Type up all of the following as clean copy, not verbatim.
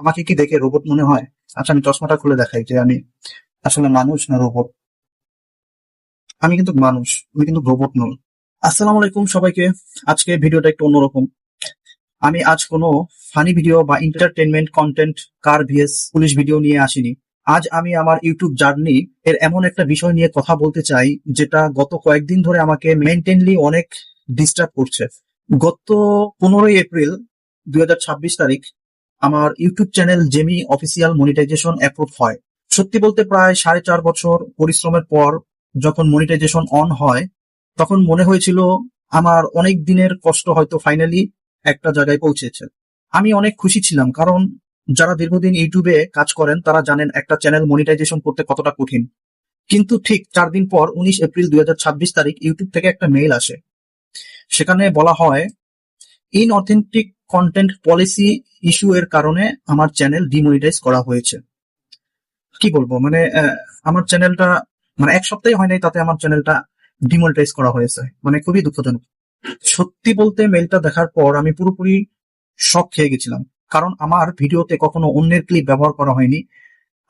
আমাকে কি দেখে রোবট মনে হয়? আচ্ছা, আমি চশমাটা খুলে দেখাই যে আমি আসলে মানুষ না রোবট। আমি কিন্তু মানুষ, আমি কিন্তু রোবট নই। আসসালামু আলাইকুম সবাইকে। আজকে ভিডিওটা একটু অন্যরকম। আমি আজ কোনো ফানি ভিডিও বা এন্টারটেনমেন্ট কন্টেন্ট, কার ভিএস পুলিশ ভিডিও নিয়ে আসিনি। আজ আমি আমার ইউটিউব জার্নি এর এমন একটা বিষয় নিয়ে কথা বলতে চাই যেটা গত কয়েকদিন ধরে আমাকে মেন্টালি অনেক ডিস্টার্ব করছে। গত 15 এপ্রিল 2026 তারিখ আমার ইউটিউব চ্যানেল জেমি অফিসিয়াল মনিটাইজেশন অ্যাপ্রুভ হয়। সত্যি বলতে প্রায় 4.5 বছর পরিশ্রমের পর যখন মনিটাইজেশন অন হয়, তখন মনে হয়েছিল আমার অনেক দিনের কষ্ট হয়তো ফাইনালি একটা জায়গায় পৌঁছেছে। আমি অনেক খুশি ছিলাম, কারণ যারা দীর্ঘদিন ইউটিউবে কাজ করেন তারা জানেন একটা চ্যানেল মনিটাইজেশন করতে কতটা কঠিন। কিন্তু ঠিক 4 দিন পর 19 এপ্রিল 2026 তারিখ ইউটিউব থেকে একটা মেইল আসে। সেখানে বলা হয়, ইনঅথেন্টিক কন্টেন্ট পলিসি ইস্যু এর কারণে আমার চ্যানেল ডিমনিটাইজ করা হয়েছে। কি বলবো, মানে আমার চ্যানেলটা, মানে এক সপ্তাহে হয় নাই, তাতে আমার চ্যানেলটা ডিমনিটাইজ করা হয়েছে। মানে খুবই দুঃখজনক। সত্যি বলতে মেলটা দেখার পর আমি পুরোপুরি শক খেয়ে গেছিলাম, কারণ আমার ভিডিওতে কখনো অন্যের ক্লিপ ব্যবহার করা হয়নি।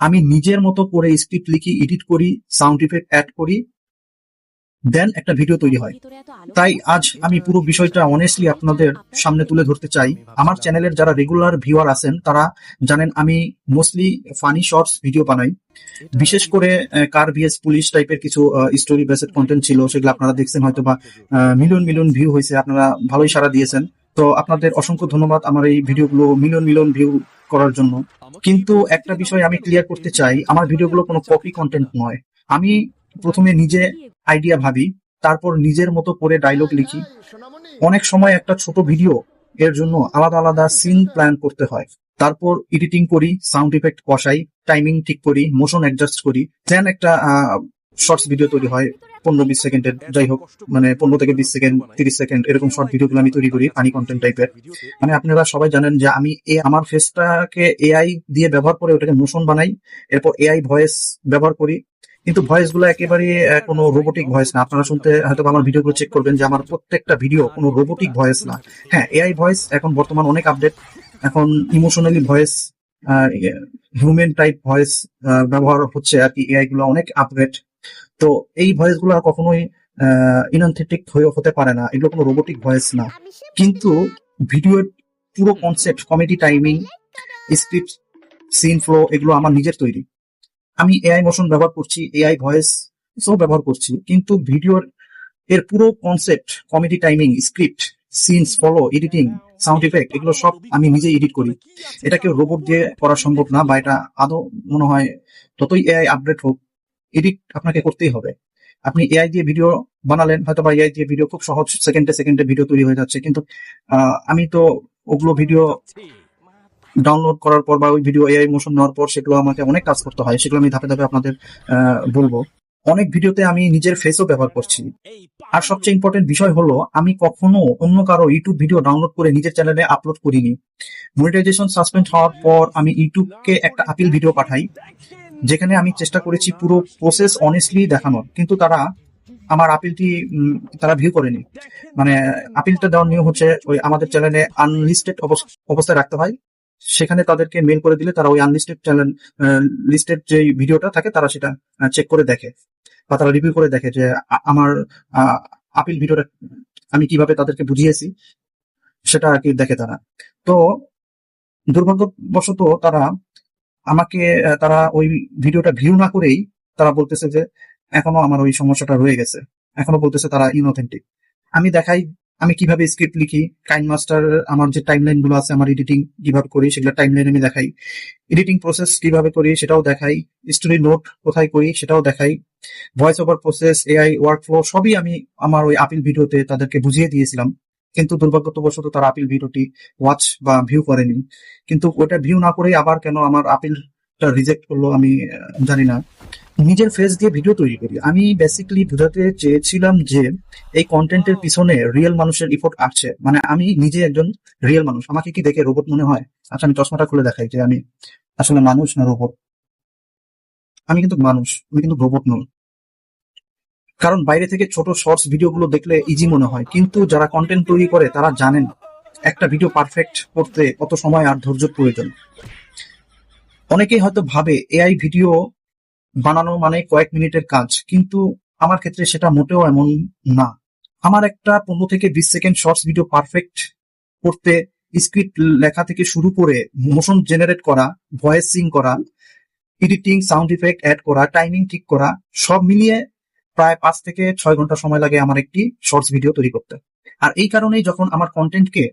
আমি নিজের মতো করে স্ক্রিপ্ট লিখি, এডিট করি, সাউন্ড ইফেক্ট অ্যাড করি, দেন একটা ভিডিও তৈরি হয়। তাই আজ আমি পুরো বিষয়টা অনেস্টলি আপনাদের সামনে তুলে ধরতে চাই। আমার চ্যানেলের যারা রেগুলার ভিউয়ার আছেন তারা জানেন আমি মোস্টলি ফানি শর্টস ভিডিও বানাই। বিশেষ করে কার ভিএস পুলিশ টাইপের কিছু স্টোরি বেসড কন্টেন্ট ছিল, সেগুলো আপনারা দেখছেন হয়তো বা মিলিয়ন মিলিয়ন ভিউ হয়েছে, আপনারা ভালোই সাড়া দিয়েছেন। তো আপনাদের অসংখ্য ধন্যবাদ আমার এই ভিডিওগুলো মিলিয়ন মিলিয়ন ভিউ করার জন্য। কিন্তু একটা বিষয় আমি ক্লিয়ার করতে চাই, আমার ভিডিওগুলো কোনো কপি কন্টেন্ট নয়। আমি প্রথমে নিজে আইডিয়া ভাবি, তারপর নিজের মতো করে ডায়লগ লিখি। অনেক সময় একটা ছোট ভিডিও এর জন্য আলাদা আলাদা সিন প্ল্যান করতে হয়। তারপর এডিটিং করি, সাউন্ড ইফেক্ট বসাই, টাইমিং ঠিক করি, মোশন অ্যাডজাস্ট করি, দেন একটা শর্টস ভিডিও তৈরি হয় 15-20 সেকেন্ডের, যাই হোক, মানে 15 থেকে 20 সেকেন্ড, 30 সেকেন্ড, এরকম শর্ট ভিডিওগুলো আমি তৈরি করি ফানি কন্টেন্ট টাইপের। মানে আপনারা সবাই জানেন যে আমি আমার ফেসটাকে এআই দিয়ে ব্যবহার করে ওটাকে মোশন বানাই, এরপর এআই ভয়েস ব্যবহার করি। কিন্তু ভয়েস গুলো একেবারে কোনো রোবোটিক ভয়েস না। আপনারা শুনতে হয়তো আমার ভিডিওগুলো চেক করবেন যে আমার প্রত্যেকটা ভিডিও কোনো রোবোটিক ভয়েস না। হ্যাঁ, এআই ভয়েস এখন বর্তমান অনেক আপডেট। এখন emotionally voice, human type voice ব্যবহার হচ্ছে আর কি। এআই গুলো অনেক আপডেট। তো এই ভয়েস গুলো কখনোই ইনঅথেন্টিক হতে পারে না, এগুলো কোনো রোবোটিক ভয়েস না। কিন্তু ভিডিওর পুরো concept, comedy timing, script, scene flow, এগুলো আমার নিজের তৈরি। আমি এআই মোশন ব্যবহার করছি, এআই ভয়েস সব ব্যবহার করছি, কিন্তু ভিডিওর এর পুরো concept, comedy timing, script, scenes, follow, editing, sound effect, এগুলো সব আমি নিজেই এডিট করি। এটা কেউ রোবট দিয়ে করা সম্ভব না, বা এটা আদৌ মনে হয় যতই এআই আপডেট হোক, এডিট আপনাকে করতেই হবে। আপনি এআই দিয়ে ভিডিও বানালেন, হয়তো বা এআই দিয়ে ভিডিও খুব সহজ, সেকেন্ডে সেকেন্ডে ভিডিও তৈরি হয়ে যাচ্ছে, কিন্তু আমি তো ওগুলো ভিডিও ডাউনলোড করার পর বা ওই ভিডিও এআই মোশন নেওয়ার পর সেগুলো আমাকে অনেক কাজ করতে হয়। সেগুলো আমি ধাপে ধাপে আপনাদের বলবো। অনেক ভিডিওতে আমি নিজের ফেসও ব্যবহার করছি। আর সবচেয়ে ইম্পর্টেন্ট বিষয় হলো, আমি কখনো অন্য কারো ইউটিউব ভিডিও ডাউনলোড করে নিজের চ্যানেলে আপলোড করিনি। মনিটাইজেশন সাসপেন্ড হওয়ার পর আমি ইউটিউবকে একটা আপিল ভিডিও পাঠাই, যেখানে আমি চেষ্টা করেছি পুরো প্রসেস অনেস্টলি দেখানোর, কিন্তু তারা আমার আপিলটি তারা ভিউ করেনি। মানে আপিলটা দেওয়ার নিয়ম হচ্ছে, ওই আমাদের চ্যানেলে আনলিস্টেড অবস্থায় রাখতে হয়। সেখানে তাদেরকে মেল করে দিলে তারা ওই আনলিস্টেড চ্যানেল লিস্টেড যে ভিডিওটা থাকে তারা সেটা চেক করে দেখে, বা তারা রিভিউ করে দেখে যে আমার আপিল ভিডিওটা আমি কিভাবে তাদেরকে বুঝিয়েছি সেটা আর কি দেখে তারা। তো দুর্ভাগ্যবশত তারা আমাকে তারা ওই ভিডিওটা ভিউ না করেই তারা বলতেছে যে এখনো আমার ওই সমস্যাটা রয়ে গেছে, এখনো বলতেছে তারা ইনঅথেন্টিক। আমি দেখাই আমি কিভাবে স্ক্রিপ্ট লিখি, কাইন মাস্টার আমার যে টাইমলাইন গুলো আছে, আমার এডিটিং কিভাবে করি সেগুলো টাইমলাইন আমি দেখাই, এডিটিং প্রসেস কিভাবে করি সেটাও দেখাই, স্টোরি নোট কোথায় করি সেটাও দেখাই, voice over process, AI workflow সবই আমি আমার ওই আপিল ভিডিওতে তাদেরকে বুঝিয়ে দিয়েছিলাম। কিন্তু দুর্ভাগ্যবশত তারা আপিল ভিডিওটি ওয়াচ বা ভিউ করেনি। কিন্তু ওটা ভিউ না করেই আবার কেন আমার আপিলটা রিজেক্ট করলো আমি জানি না। নিজের ফেস দিয়ে ভিডিও তৈরি করি। আমি বেসিক্যালি বোঝাতে চেয়েছিলাম যে এই কন্টেন্টের পিছনে রিয়েল মানুষের ইফোর্ট আছে। মানে আমি নিজে একজন রিয়েল মানুষ। আমাকে কি দেখে রোবট মনে হয়? আচ্ছা, আমি চশমাটা খুলে দেখাই যে আমি আসলে মানুষ না রোবট। আমি কিন্তু মানুষ, আমি কিন্তু রোবট নই। কারণ বাইরে থেকে ছোট শর্টস ভিডিওগুলো দেখলে ইজি মনে হয়, কিন্তু যারা কন্টেন্ট তৈরি করে তারা জানেন একটা ভিডিও পারফেক্ট করতে কত সময় আর ধৈর্য প্রয়োজন। অনেকেই হয়তো ভাবে এআই ভিডিও বানানো মানে কয়েক মিনিটের কাজ, কিন্তু আমার ক্ষেত্রে সেটা মোটেও এমন না। আমার একটা 15 থেকে 20 সেকেন্ড শর্টস ভিডিও পারফেক্ট করতে স্ক্রিপ্ট লেখা থেকে শুরু করে মোশন জেনারেট করা, ভয়েস সিং করা, এডিটিং, সাউন্ড ইফেক্ট অ্যাড করা, টাইমিং ঠিক করা, সব মিলিয়ে প্রায় 5 থেকে 6 ঘন্টা সময় লাগে আমার একটি শর্টস ভিডিও তৈরি করতে। আর এই কারণেই যখন আমার কন্টেন্টকে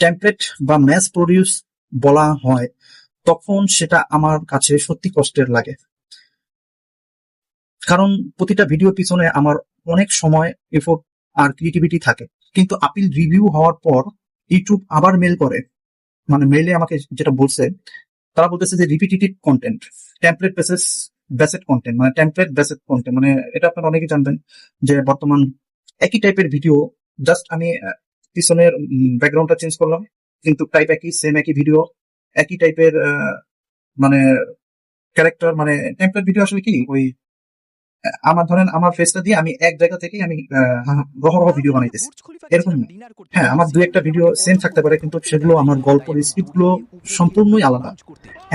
টেমপ্লেট বা ম্যাস প্রডিউস বলা হয়, তখন সেটা আমার কাছে সত্যি কষ্টের লাগে। কারণ প্রতিটা ভিডিওর পিছনে আমার অনেক সময়, এফোর্ট আর ক্রিয়েটিভিটি থাকে। কিন্তু আপিল রিভিউ হওয়ার পর ইউটিউব আবার মেল করে, মানে মেইলে আমাকে যেটা বলছে, তারা বলতেছে যে রিপিটেটিভ কন্টেন্ট, টেমপ্লেট বেসেড কন্টেন্ট, মানে টেমপ্লেট বেসেড কন্টেন্ট, মানে এটা আপনারা অনেকে জানবেন যে বর্তমান একই টাইপের ভিডিও, জাস্ট আমি পিছনের ব্যাকগ্রাউন্ডটা চেঞ্জ করলাম, কিন্তু টাইপ একই, সেম একই ভিডিও, একই টাইপের মানে ক্যারেক্টার, মানে টেমপ্লেট ভিডিও আসলে কি ওই আমার ধরেন আমার ফেসটা দিয়ে আমি এক জায়গা থেকেই আমি রহ রহ ভিডিও বানাইতেছি, এরকম না। হ্যাঁ, আমার দুই একটা ভিডিও সেম থাকতে পারে, কিন্তু সেগুলো আমার গল্পের স্ক্রিপ্ট গুলো সম্পূর্ণই আলাদা।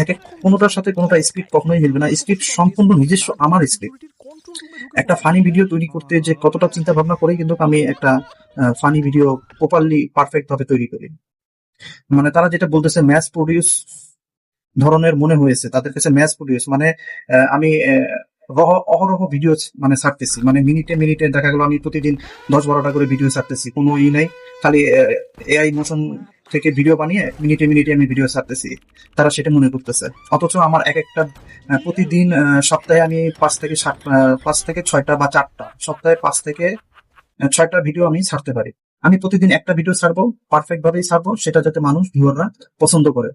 এক এক কোনোটার সাথে কোনোটা স্ক্রিপ্ট কখনোই মিলবে না, স্ক্রিপ্ট সম্পূর্ণ নিজস্ব আমার স্ক্রিপ্ট। একটা ফানি ভিডিও তৈরি করতে যে কতটা চিন্তা ভাবনা করে কিন্তু আমি একটা ফানি ভিডিও প্রপারলি পারফেক্ট ভাবে তৈরি করি। মানে তারা যেটা বলতেছে ম্যাস প্রডিউস ধরনের মনে হয়েছে, তাদের কাছে ম্যাস প্রডিউস মানে আমি অহরহ ভিডিও মানে ছাড়তেছি, মানে মিনিটে মিনিটে দেখা গেল আমি প্রতিদিন 10-12টা করে ভিডিও ছাড়তেছি, কোনো নাই, খালি এআই মোশন থেকে ভিডিও বানিয়ে মিনিটে মিনিটে আমি ভিডিও ছাড়তেছি, তারা সেটা মনে করতেছে। অথচ আমার এক একটা প্রতিদিন সপ্তাহে আমি 5 থেকে 6টা বা 4টা, সপ্তাহে 5 থেকে 6টা ভিডিও আমি ছাড়তে পারি। আমি প্রতিদিন একটা ভিডিও ছাড়বো, পারফেক্ট ভাবেই ছাড়বো, সেটা যাতে মানুষ ভিউয়াররা পছন্দ করে।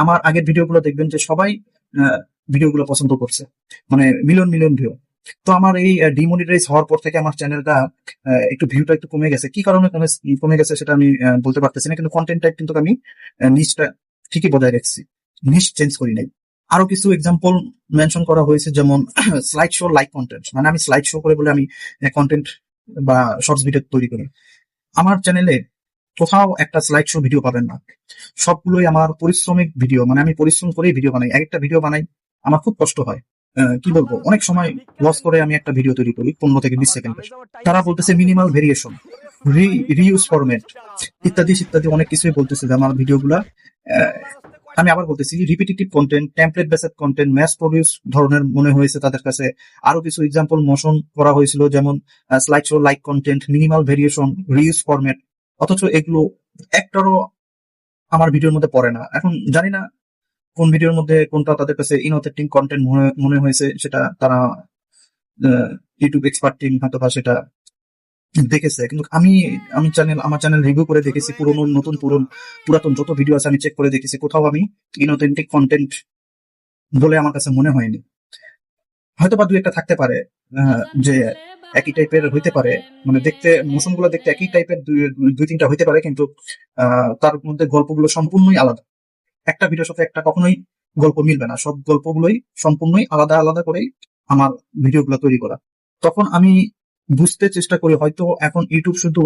আমার আগের ভিডিওগুলো দেখবেন যে সবাই ভিডিওগুলো পছন্দ করছে, মানে মিলিয়ন মিলিয়ন ভিউ। তো আমার এই ডিমনিটাইজ হওয়ার পর থেকে আমার চ্যানেলটা একটু ভিউটা একটু কমে গেছে। কি কারণে কমে গেছে সেটা আমি বলতে পারতেছি না, কিন্তু কন্টেন্ট টাইপ কিন্তু আমি নিচটা ঠিকই বজায় রাখছি, নিচ চেঞ্জ করি নাই। আরো কিছু এক্সাম্পল মেনশন করা হয়েছে, যেমন স্লাইড শো লাইক কন্টেন্ট, মানে আমি স্লাইড শো করে বলে আমি কন্টেন্ট বা শর্টস ভিডিও তৈরি করি। আমার চ্যানেলে কোথাও একটা স্লাইড শো ভিডিও পাবেন না, সবগুলোই আমার পরিশ্রমিক ভিডিও, মানে আমি পরিশ্রম করেই ভিডিও বানাই। এক একটা ভিডিও বানাই আমার খুব কষ্ট হয়, কি বলবো, অনেক সময় লস করে আমি একটা ভিডিও তৈরি করি 15 থেকে 20 সেকেন্ডের। তারা বলতেছে মিনিমাল ভেরিয়েশন, রিইউজ ফরম্যাট, ইত্যাদি ইত্যাদি অনেক কিছুই বলতেছে যে আমার ভিডিওগুলা আমি আবার বলতেছি repetitive content, template based content, mass produce ধরনের মনে হয়েছে তাদের কাছে। আরো কিছু এক্সাম্পল মোশন করা হয়েছিল, যেমন slide show like content, minimal variation, reuse format, অথচ এগুলো একটারও আমার ভিডিওর মধ্যে পড়ে না। এখন জানি না কোন ভিডিওর মধ্যে কোনটা তাদের কাছে ইনঅথেন্টিক কন্টেন্ট মনে হয়েছে, সেটা তারা ইউটিউব এক্সপার্ট টিম হয়তো বা সেটা দেখেছে, কিন্তু আমার চ্যানেল রিভিউ করে দেখেছি, পুরনো নতুন পুরাতন যত ভিডিও আছে আমি চেক করে দেখেছি, কোথাও আমি ইনঅথেন্টিক কন্টেন্ট বলে আমার কাছে মনে হয়নি। হয়তো বা 2-1টা থাকতে পারে যে একই টাইপের হইতে পারে, মানে দেখতে মোশন গুলো দেখতে একই টাইপের 2-3টা হইতে পারে, কিন্তু তার মধ্যে গল্পগুলো সম্পূর্ণই আলাদা। একটা ভিডিওর সাথে একটা কখনোই গল্প মিলবে না, সব গল্পগুলোই সম্পূর্ণই আলাদা আলাদা করেই আমার ভিডিওগুলো তৈরি করা। তখন আমি বুঝতে চেষ্টা করি হয়তো এখন ইউটিউব শুধু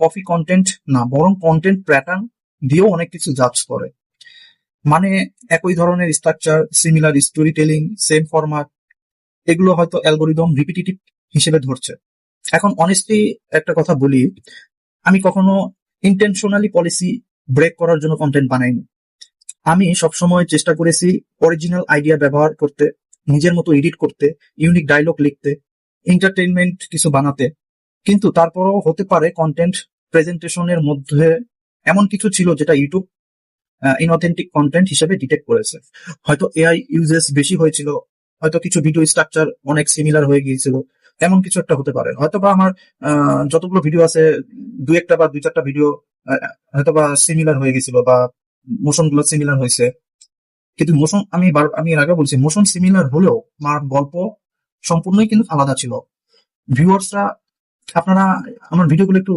কপি কন্টেন্ট না, বরং কন্টেন্ট প্যাটার্ন দিয়েও অনেক কিছু জাজ করে। মানে একই ধরনের structure, similar story telling, same format, এগুলো হয়তো অ্যালগোরিদম রিপিটিটিভ হিসেবে ধরছে। এখন অনেস্টলি একটা কথা বলি, আমি কখনো ইন্টেনশনালি পলিসি ব্রেক করার জন্য কন্টেন্ট বানাইনি। আমি সবসময় চেষ্টা করেছি অরিজিনাল আইডিয়া ব্যবহার করতে, নিজের মতো এডিট করতে, ইউনিক ডায়লগ লিখতে, এন্টারটেইনমেন্ট কিছু বানাতে। কিন্তু তারপরও হতে পারে কন্টেন্ট প্রেজেন্টেশনের মধ্যে এমন কিছু ছিল যেটা ইউটিউব ইনঅথেন্টিক কন্টেন্ট হিসেবে ডিটেক্ট করেছে। হয়তো এআই ইউজেস বেশি হয়েছিল, হয়তো কিছু ভিডিও স্ট্রাকচার অনেক সিমিলার হয়ে গিয়েছিল, এমন কিছু একটা হতে পারে। হয়তো বা আমার যতগুলো ভিডিও আছে 2-1টা বা 2-4টা ভিডিও হয়তো বা সিমিলার হয়ে গেছিল, বা মোশন গুলো সিমিলার হয়েছে। কিন্তু মোশন আমি এর আগে বলছি, মোশন সিমিলার হলেও আমার গল্প সম্পূর্ণই কিন্তু আলাদা ছিল। ভিউয়ার্সরা, আপনারা আমার ভিডিওগুলো একটু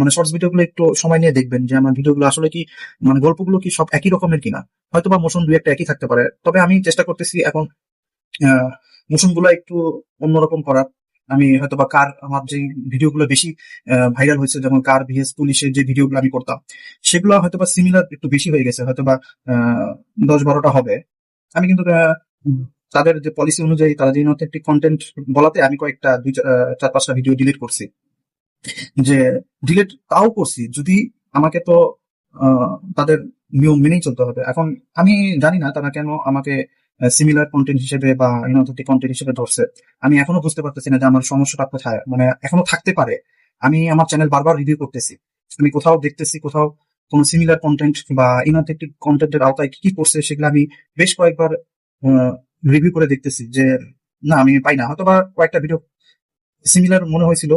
মানে শর্টস ভিডিওগুলো একটু সময় নিয়ে দেখবেন যে আমার ভিডিওগুলো আসলে কি, মানে গল্পগুলো কি সব একই রকমের কিনা। হয়তো বা মোশন 2-1টা একই থাকতে পারে, তবে আমি চেষ্টা করতেছি এখন মোশন গুলো একটু অন্যরকম করার। আমি হয়তো বা আমার যে ভিডিওগুলো বেশি ভাইরাল হয়েছে, যেমন কার ভিএস পুলিশের যে ভিডিওগুলো আমি করতাম, সেগুলো হয়তো বা সিমিলার একটু বেশি হয়ে গেছে, হয়তো বা 10-12টা হবে। আমি কিন্তু তাদের যে পলিসি অনুযায়ী তারা যে ইনঅথেন্টিক কন্টেন্ট বলাতে আমি কয়েকটা 4-5টা ভিডিও ডিলিট করছি। যে ডিলিট তাও করছি যদি আমাকে তো তাদের নিয়ম মেনেই চলতে হবে। এখন আমি জানি না তারা কেন আমাকে সিমিলার কন্টেন্ট হিসেবে বা ইনঅথেন্টিক কন্টেন্ট হিসেবে ধরছে। আমি এখনো বুঝতে পারতেছি না যে আমার সমস্যাটা কোথায়, মানে এখনো থাকতে পারে। আমি আমার চ্যানেল বারবার রিভিউ করতেছি, আমি কোথাও দেখতেছি কোথাও কোনো সিমিলার কন্টেন্ট বা ইনঅথেন্টিক কন্টেন্টের আওতায় কি কি করছে সেগুলো আমি বেশ কয়েকবার রিভিউ করে দেখতেছি যে না আমি পাই না। হয়তো বা কয়েকটা ভিডিও সিমিলার মনে হয়েছিল,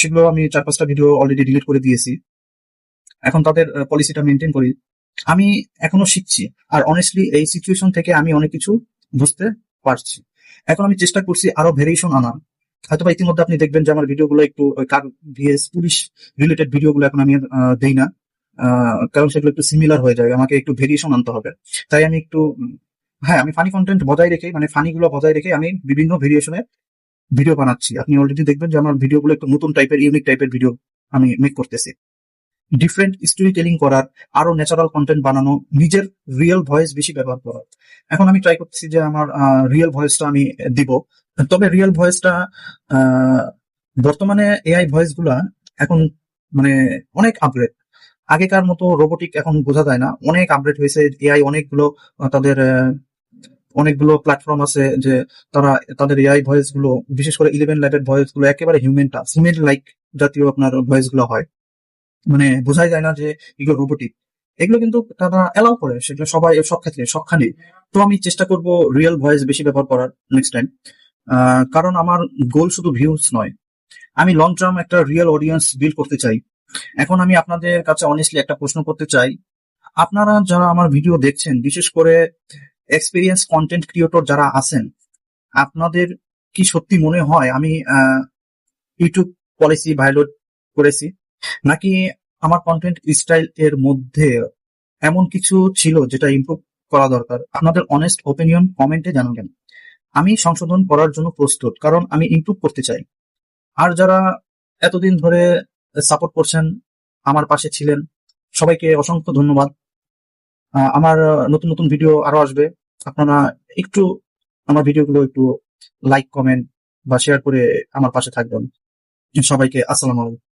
সেগুলো আমি 4-5টা ভিডিও অলরেডি ডিলিট করে দিয়েছি। এখন তাদের পলিসিটা মেনটেন করি। আমি এখনো শিখছি, আর অনেস্টলি এই সিচুয়েশন থেকে আমি অনেক কিছু বুঝতে পারছি। এখন আমি চেষ্টা করছি আরো ভেরিয়েশন আনা। হয়তোবা ইতিমধ্যে আপনি দেখবেন যে আমার ভিডিওগুলো একটু কার ভিএস পুলিশ রিলেটেড ভিডিওগুলো এখন আমি দেই না, কারণ সেগুলো একটু সিমিলার হয়ে যায়, আমাকে একটু ভেরিয়েশন আনতে হবে। তাই আমি একটু হ্যাঁ, আমি ফানি কন্টেন্ট বজায় রেখে, মানে ফানি গুলো বজায় রেখে আমি বিভিন্ন ভেরিয়েশনের ভিডিও বানাচ্ছি। আপনি অলরেডি দেখবেন যে আমার ভিডিওগুলো একটু নতুন টাইপের, ইউনিক টাইপের ভিডিও আমি মেক করতেছি। ডিফারেন্ট স্টোরি টেলিং করার, আরো ন্যাচারাল কন্টেন্ট বানানো, নিজের রিয়েল ভয়েস বেশি ব্যবহার করার। এখন আমি ট্রাই করতেছি যে আমার রিয়েল ভয়েসটা আমি দিব। তবে রিয়েল ভয়েসটা বর্তমানে এআই ভয়েস গুলা এখন মানে অনেক আপগ্রেড। আগেকার মতো রোবোটিক এখন বোঝা যায় না, অনেক আপগ্রেড হয়েছে এআই। অনেকগুলো তাদের অনেকগুলো প্ল্যাটফর্ম আছে যে তারা তাদের এআই ভয়েস গুলো, বিশেষ করে 11 ল্যাবের ভয়েস গুলো একেবারে হিউম্যান লাইক জাতীয় আপনার ভয়েস গুলো হয়, মানে বোঝাই যায় না যে এগুলো রোবোটিক। এগুলো কিন্তু তারা এলাও করে, সেগুলো সবাই সব ক্ষেত্রে সবখানে। তো আমি চেষ্টা করব রিয়েল ভয়েস বেশি ব্যবহার করার নেক্সট টাইম, কারণ আমার গোল শুধু ভিউজ নয়, আমি লং টার্ম একটা রিয়েল অডিয়েন্স বিল্ড করতে চাই। এখন আমি আপনাদের কাছে অনেস্টলি একটা প্রশ্ন করতে চাই, আপনারা যারা আমার ভিডিও দেখছেন, বিশেষ করে এক্সপিরিয়েন্স কন্টেন্ট ক্রিয়েটর যারা আছেন, আপনাদের কি সত্যি মনে হয় আমি ইউটিউব পলিসি ভায়োলেট করেছি, নাকি আমার কন্টেন্ট স্টাইল এর মধ্যে এমন কিছু ছিল যেটা ইমপ্রুভ করা দরকার? আপনাদের অনেস্ট ওপিনিয়ন কমেন্টে জানাবেন। আমি সংশোধন করার জন্য প্রস্তুত, কারণ আমি ইমপ্রুভ করতে চাই। আর যারা এতদিন ধরে সাপোর্ট করছেন, আমার পাশে ছিলেন, সবাইকে অসংখ্য ধন্যবাদ। আমার নতুন নতুন ভিডিও আরো আসবে। আপনারা একটু আমার ভিডিওগুলো একটু লাইক, কমেন্ট বা শেয়ার করে আমার পাশে থাকবেন। সবাইকে আসসালামু আলাইকুম।